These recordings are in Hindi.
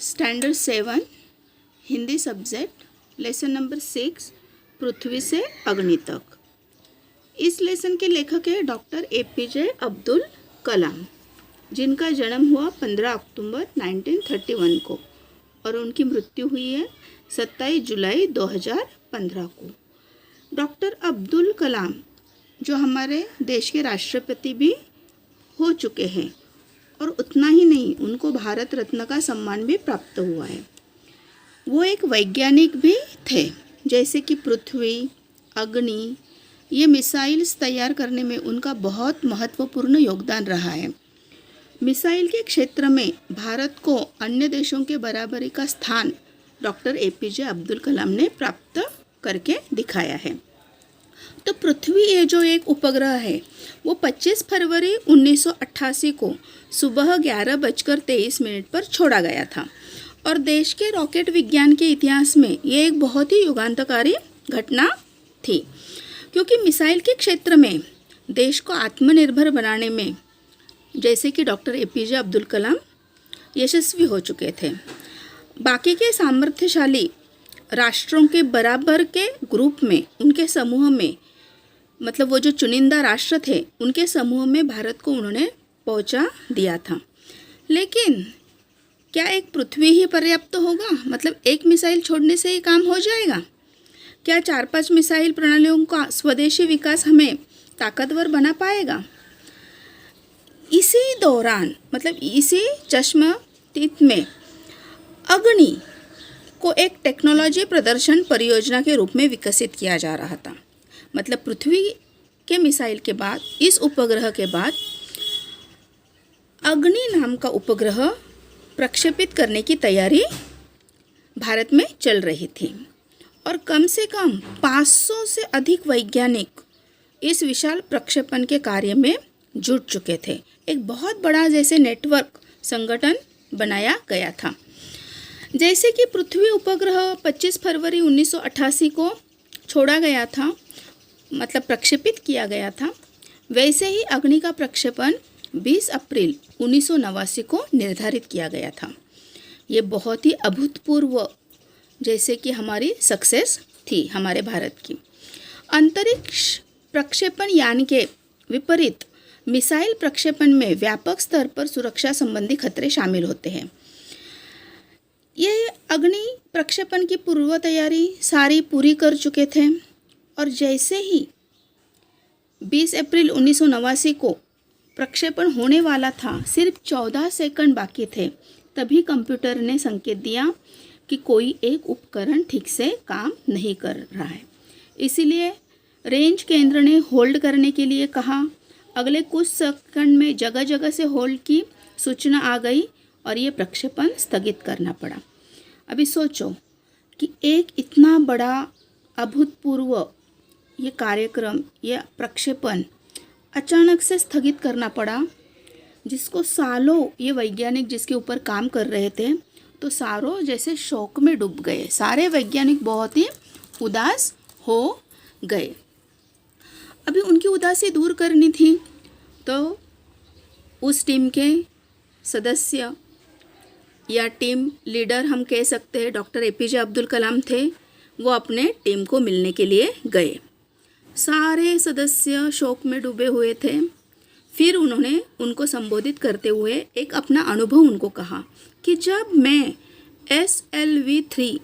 Standard 7 Hindi subject lesson number 6 पृथ्वी से अग्नि तक। इस लेसन के लेखक है डॉक्टर APJ अब्दुल कलाम, जिनका जन्म हुआ 15 अक्टूबर 1931 को और उनकी मृत्यु हुई है 27 जुलाई 2015 को। डॉक्टर अब्दुल कलाम जो हमारे देश के राष्ट्रपति भी हो चुके हैं और उतना ही नहीं, उनको भारत रत्न का सम्मान भी प्राप्त हुआ है। वो एक वैज्ञानिक भी थे, जैसे कि पृथ्वी, अग्नि, ये मिसाइल्स तैयार करने में उनका बहुत महत्वपूर्ण योगदान रहा है। मिसाइल के क्षेत्र में भारत को अन्य देशों के बराबरी का स्थान डॉक्टर APJ अब्दुल कलाम ने प्राप्त करके दिखाया है। तो पृथ्वी ये जो एक उपग्रह है वो 25 फरवरी 1988 को सुबह 11:23 पर छोड़ा गया था और देश के रॉकेट विज्ञान के इतिहास में ये एक बहुत ही युगांतकारी घटना थी, क्योंकि मिसाइल के क्षेत्र में देश को आत्मनिर्भर बनाने में जैसे कि डॉक्टर APJ अब्दुल कलाम यशस्वी हो चुके थे। बाकी के सामर्थ्यशाली राष्ट्रों के बराबर के ग्रुप में, उनके समूह में, मतलब वो जो चुनिंदा राष्ट्र थे उनके समूह में भारत को उन्होंने पहुंचा दिया था। लेकिन क्या एक पृथ्वी ही पर्याप्त होगा? मतलब एक मिसाइल छोड़ने से ही काम हो जाएगा? क्या 4-5 मिसाइल प्रणालियों का स्वदेशी विकास हमें ताकतवर बना पाएगा? इसी दौरान, मतलब इसी चश्मदीद में अग्नि को एक टेक्नोलॉजी प्रदर्शन परियोजना के रूप में विकसित किया जा रहा था। मतलब पृथ्वी के मिसाइल के बाद, इस उपग्रह के बाद अग्नि नाम का उपग्रह प्रक्षेपित करने की तैयारी भारत में चल रही थी और कम से कम 500 से अधिक वैज्ञानिक इस विशाल प्रक्षेपण के कार्य में जुट चुके थे। एक बहुत बड़ा जैसे नेटवर्क संगठन बनाया गया था। जैसे कि पृथ्वी उपग्रह 25 फरवरी 1988 को छोड़ा गया था, मतलब प्रक्षेपित किया गया था, वैसे ही अग्नि का प्रक्षेपण 20 अप्रैल 1989 को निर्धारित किया गया था। ये बहुत ही अभूतपूर्व जैसे कि हमारी सक्सेस थी हमारे भारत की। अंतरिक्ष प्रक्षेपण यान के विपरीत मिसाइल प्रक्षेपण में व्यापक स्तर पर सुरक्षा संबंधी खतरे शामिल होते हैं। ये अग्नि प्रक्षेपण की पूर्व तैयारी सारी पूरी कर चुके थे और जैसे ही 20 अप्रैल 1989 को प्रक्षेपण होने वाला था, सिर्फ 14 सेकंड बाकी थे, तभी कंप्यूटर ने संकेत दिया कि कोई एक उपकरण ठीक से काम नहीं कर रहा है। इसीलिए रेंज केंद्र ने होल्ड करने के लिए कहा। अगले कुछ सेकंड में जगह जगह से होल्ड की सूचना आ गई और ये प्रक्षेपण स्थगित करना पड़ा। अभी सोचो कि एक इतना बड़ा अभूतपूर्व ये कार्यक्रम, ये प्रक्षेपण अचानक से स्थगित करना पड़ा, जिसको सालों ये वैज्ञानिक जिसके ऊपर काम कर रहे थे तो सारों जैसे शौक में डूब गए। सारे वैज्ञानिक बहुत ही उदास हो गए। अभी उनकी उदासी दूर करनी थी तो उस टीम के सदस्य या टीम लीडर हम कह सकते हैं डॉक्टर APJ अब्दुल कलाम थे। वो अपने टीम को मिलने के लिए गए। सारे सदस्य शोक में डूबे हुए थे। फिर उन्होंने उनको संबोधित करते हुए एक अपना अनुभव उनको कहा कि जब मैं SLV-3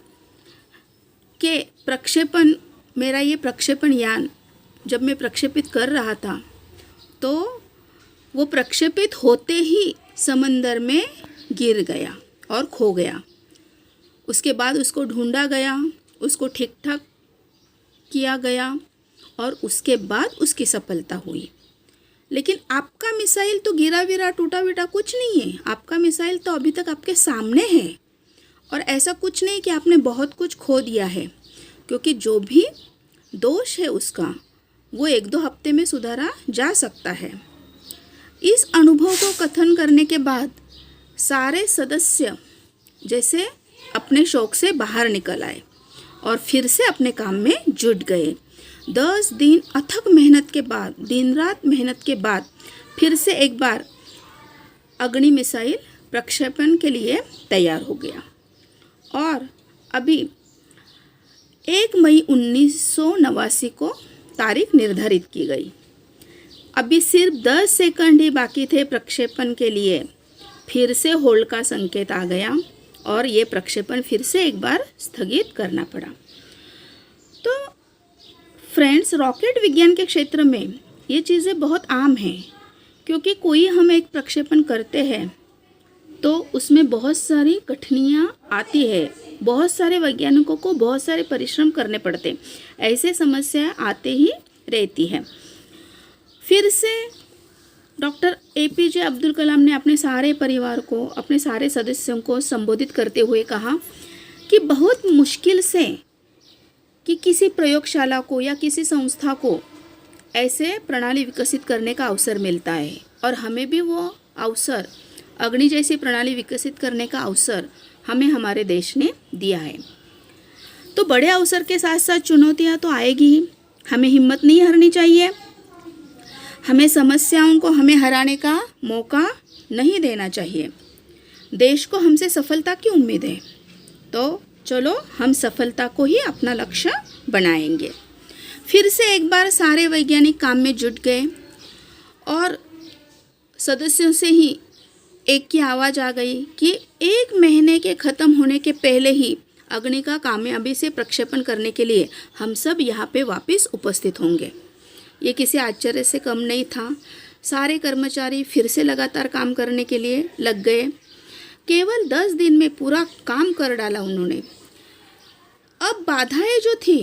के प्रक्षेपण, मेरा ये प्रक्षेपण यान जब मैं प्रक्षेपित कर रहा था तो वो प्रक्षेपित होते ही समंदर में गिर गया और खो गया। उसके बाद उसको ढूंढा गया, उसको ठीक ठाक किया गया और उसके बाद उसकी सफलता हुई। लेकिन आपका मिसाइल तो गिरा विरा टूटा विटा कुछ नहीं है। आपका मिसाइल तो अभी तक आपके सामने है और ऐसा कुछ नहीं कि आपने बहुत कुछ खो दिया है, क्योंकि जो भी दोष है उसका वो 1-2 हफ्ते में सुधारा जा सकता है। इस अनुभव को कथन करने के बाद सारे सदस्य जैसे अपने शौक से बाहर निकल आए और फिर से अपने काम में जुट गए। 10 दिन अथक मेहनत के बाद, दिन रात मेहनत के बाद फिर से एक बार अग्नि मिसाइल प्रक्षेपण के लिए तैयार हो गया। और अभी 1 मई 1989 को तारीख निर्धारित की गई। अभी सिर्फ 10 सेकंड ही बाकी थे प्रक्षेपण के लिए। फिर से होल्ड का संकेत आ गया और ये प्रक्षेपण फिर से एक बार स्थगित करना पड़ा। तो फ्रेंड्स, रॉकेट विज्ञान के क्षेत्र में ये चीज़ें बहुत आम हैं, क्योंकि कोई हम एक प्रक्षेपण करते हैं तो उसमें बहुत सारी कठिनाइयाँ आती है, बहुत सारे वैज्ञानिकों को बहुत सारे परिश्रम करने पड़ते, ऐसे समस्याएं आते ही रहती है। फिर से डॉक्टर APJ अब्दुल कलाम ने अपने सारे परिवार को, अपने सारे सदस्यों को संबोधित करते हुए कहा कि बहुत मुश्किल से कि किसी प्रयोगशाला को या किसी संस्था को ऐसे प्रणाली विकसित करने का अवसर मिलता है, और हमें भी वो अवसर, अग्नि जैसी प्रणाली विकसित करने का अवसर हमें हमारे देश ने दिया है। तो बड़े अवसर के साथ साथ चुनौतियाँ तो आएगी ही, हमें हिम्मत नहीं हारनी चाहिए। हमें समस्याओं को हमें हराने का मौका नहीं देना चाहिए। देश को हमसे सफलता की उम्मीद है, तो चलो हम सफलता को ही अपना लक्ष्य बनाएंगे। फिर से एक बार सारे वैज्ञानिक काम में जुट गए और सदस्यों से ही एक की आवाज़ आ गई कि 1 महीने के ख़त्म होने के पहले ही अग्नि का कामयाबी से प्रक्षेपण करने के लिए हम सब यहाँ पे वापस उपस्थित होंगे। ये किसी आश्चर्य से कम नहीं था। सारे कर्मचारी फिर से लगातार काम करने के लिए लग गए। केवल 10 दिन में पूरा काम कर डाला उन्होंने। अब बाधाएं जो थी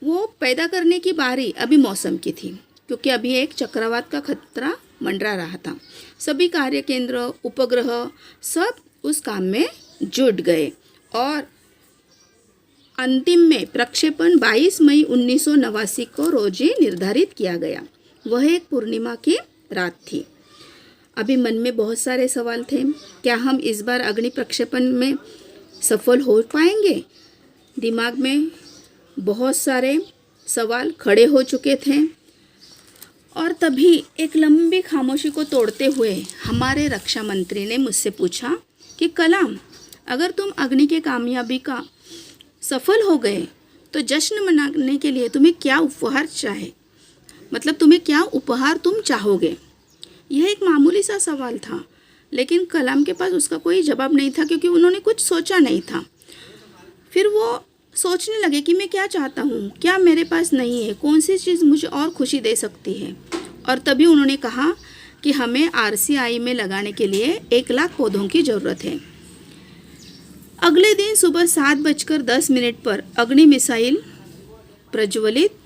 वो पैदा करने की बारी अभी मौसम की थी, क्योंकि अभी एक चक्रवात का खतरा मंडरा रहा था। सभी कार्य केंद्र, उपग्रह सब उस काम में जुट गए और अंतिम में प्रक्षेपण 22 मई 1989 को रोज ही निर्धारित किया गया। वह एक पूर्णिमा की रात थी। अभी मन में बहुत सारे सवाल थे। क्या हम इस बार अग्नि प्रक्षेपण में सफल हो पाएंगे? दिमाग में बहुत सारे सवाल खड़े हो चुके थे। और तभी एक लंबी खामोशी को तोड़ते हुए हमारे रक्षा मंत्री ने मुझसे पूछा कि कलाम, अगर तुम अग्नि के कामयाबी का सफल हो गए तो जश्न मनाने के लिए तुम्हें क्या उपहार चाहे, मतलब तुम्हें क्या उपहार तुम चाहोगे? यह एक मामूली सा सवाल था, लेकिन कलाम के पास उसका कोई जवाब नहीं था, क्योंकि उन्होंने कुछ सोचा नहीं था। फिर वो सोचने लगे कि मैं क्या चाहता हूँ, क्या मेरे पास नहीं है, कौन सी चीज़ मुझे और खुशी दे सकती है। और तभी उन्होंने कहा कि हमें RCI में लगाने के लिए 1 लाख पौधों की ज़रूरत है। अगले दिन सुबह 7:10 पर अग्नि मिसाइल प्रज्वलित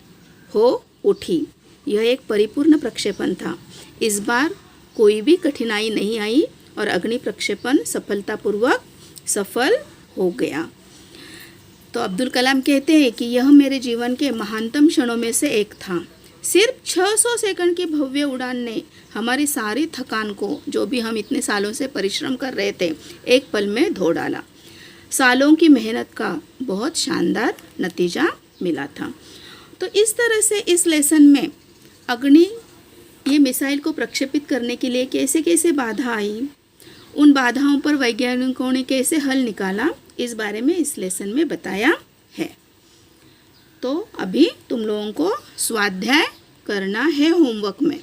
हो उठी। यह एक परिपूर्ण प्रक्षेपण था। इस बार कोई भी कठिनाई नहीं आई और अग्नि प्रक्षेपण सफलतापूर्वक सफल हो गया। तो अब्दुल कलाम कहते हैं कि यह मेरे जीवन के महानतम क्षणों में से एक था। सिर्फ 600 सेकंड की भव्य उड़ान ने हमारी सारी थकान को, जो भी हम इतने सालों से परिश्रम कर रहे थे, एक पल में धो डाला। सालों की मेहनत का बहुत शानदार नतीजा मिला था। तो इस तरह से इस लेसन में अग्नि ये मिसाइल को प्रक्षेपित करने के लिए कैसे कैसे बाधा आई, उन बाधाओं पर वैज्ञानिकों ने कैसे हल निकाला, इस बारे में इस लेसन में बताया है। तो अभी तुम लोगों को स्वाध्याय करना है होमवर्क में।